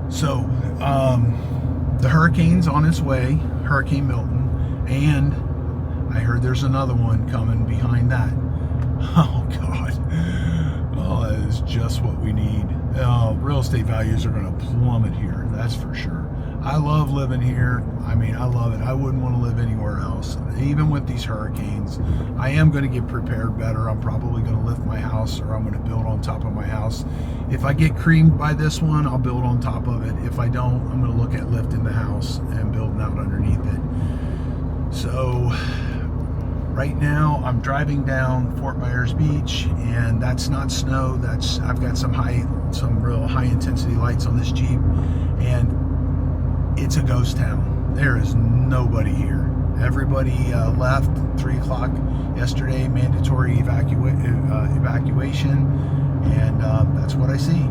So, the hurricane's on its way, Hurricane Milton, and I heard there's another one coming behind that. Oh, God. Oh, that is just what we need. Real estate values are going to plummet here, that's for sure. I love living here. I mean, I love it. I wouldn't want to live anywhere else. Even with these hurricanes, I am going to get prepared better. I'm probably going to lift my house, or I'm going to build on top of my house. If I get creamed by this one, I'll build on top of it. If I don't, I'm going to look at lifting the house and building out underneath it. So right now I'm driving down Fort Myers Beach, and that's not snow. I've got some real high intensity lights on this Jeep, and it's a ghost town. There is nobody here. Everybody left 3 o'clock yesterday, mandatory evacuation, and that's what I see.